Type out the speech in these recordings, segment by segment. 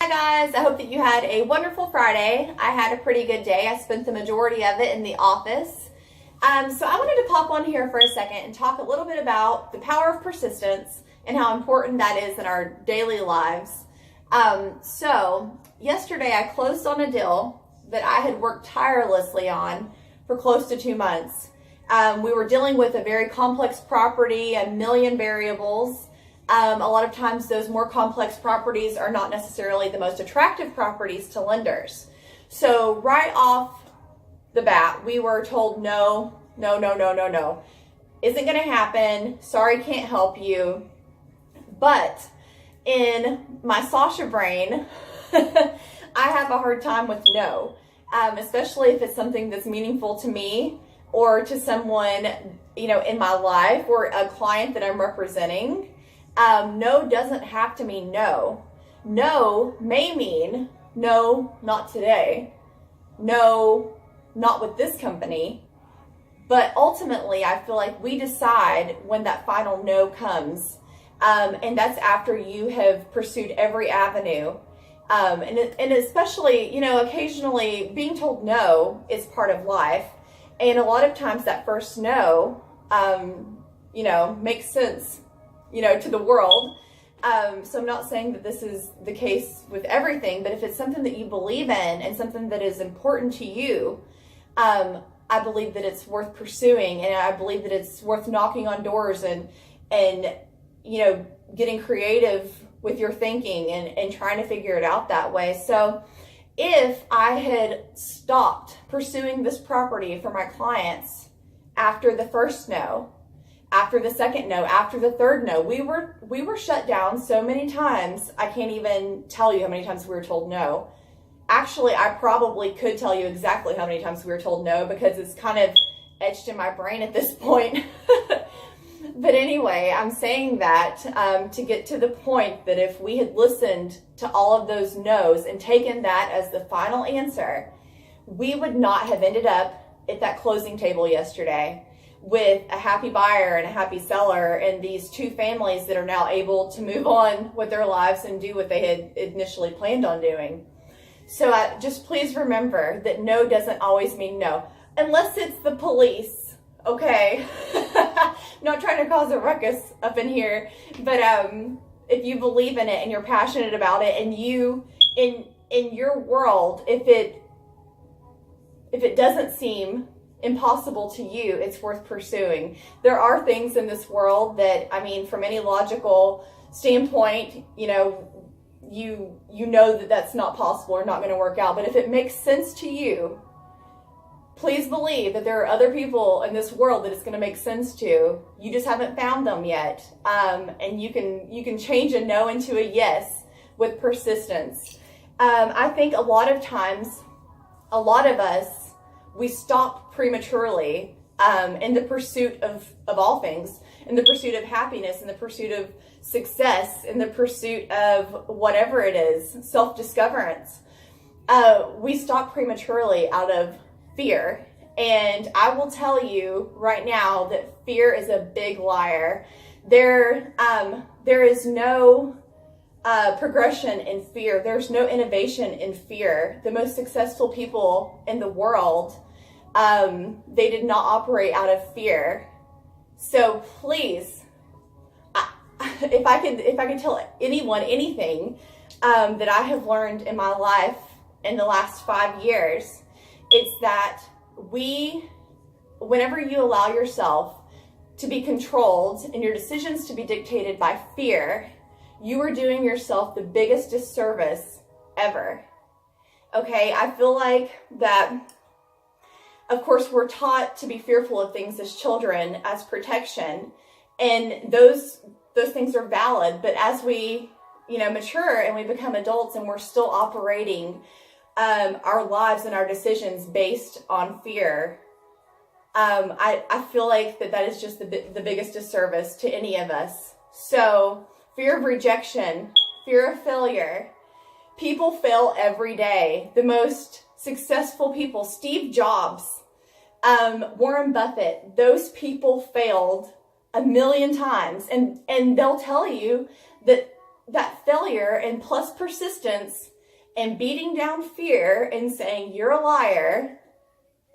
Hi guys, I hope that you had a wonderful Friday. I had a pretty good day. I spent the majority of it in the office. So I wanted to pop on here for a second and talk a little bit about the power of persistence and how important that is in our daily lives. So yesterday I closed on a deal that I had worked tirelessly on for close to 2 months. We were dealing with a very complex property, a million variables. A lot of times those more complex properties are not necessarily the most attractive properties to lenders. So right off the bat, we were told no. Isn't going to happen. Sorry, can't help you. But in my Sasha brain, I have a hard time with no, especially if it's something that's meaningful to me or to someone, in my life or a client that I'm representing. No doesn't have to mean no. No may mean no, not today. No, not with this company. But ultimately, I feel like we decide when that final no comes. And that's after you have pursued every avenue. And especially, occasionally being told no is part of life. And a lot of times that first no, makes sense to the world. So I'm not saying that this is the case with everything, but if it's something that you believe in and something that is important to you, I believe that it's worth pursuing, and I believe that it's worth knocking on doors and getting creative with your thinking and trying to figure it out that way. So if I had stopped pursuing this property for my clients after the first no, after the second no, after the third no, we were shut down so many times. I can't even tell you how many times we were told no. Actually, I probably could tell you exactly how many times we were told no because it's kind of etched in my brain at this point. But anyway, I'm saying that to get to the point that if we had listened to all of those no's and taken that as the final answer, we would not have ended up at that closing table yesterday with a happy buyer and a happy seller and these two families that are now able to move on with their lives and do what they had initially planned on doing. So just please remember that no doesn't always mean no, unless it's the police, okay? I'm not trying to cause a ruckus up in here, but if you believe in it and you're passionate about it and you, in your world, if it doesn't seem impossible to you, it's worth pursuing. There are things in this world that, from any logical standpoint, you know that that's not possible or not going to work out. But if it makes sense to you, please believe that there are other people in this world that it's going to make sense to. You just haven't found them yet. And you can change a no into a yes with persistence. I think a lot of times, a lot of us, we stop prematurely in the pursuit of all things, in the pursuit of happiness, in the pursuit of success, in the pursuit of whatever it is, self-discoverance. We stop prematurely out of fear. And I will tell you right now that fear is a big liar. There is no progression in fear. There's no innovation in fear. The most successful people in the world, they did not operate out of fear. So please, if I could tell anyone anything that I have learned in my life in the last 5 years, it's that whenever you allow yourself to be controlled and your decisions to be dictated by fear, you are doing yourself the biggest disservice ever. Okay, I feel like that, of course, we're taught to be fearful of things as children as protection, and those things are valid. But as we, mature and we become adults and we're still operating our lives and our decisions based on fear, I feel like that is just the biggest disservice to any of us. So fear of rejection, fear of failure. People fail every day. The most successful people, Steve Jobs, Warren Buffett, those people failed a million times. And they'll tell you that failure and plus persistence and beating down fear and saying, you're a liar,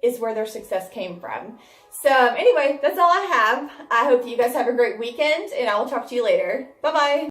is where their success came from. So anyway, that's all I have. I hope that you guys have a great weekend, and I will talk to you later. Bye-bye.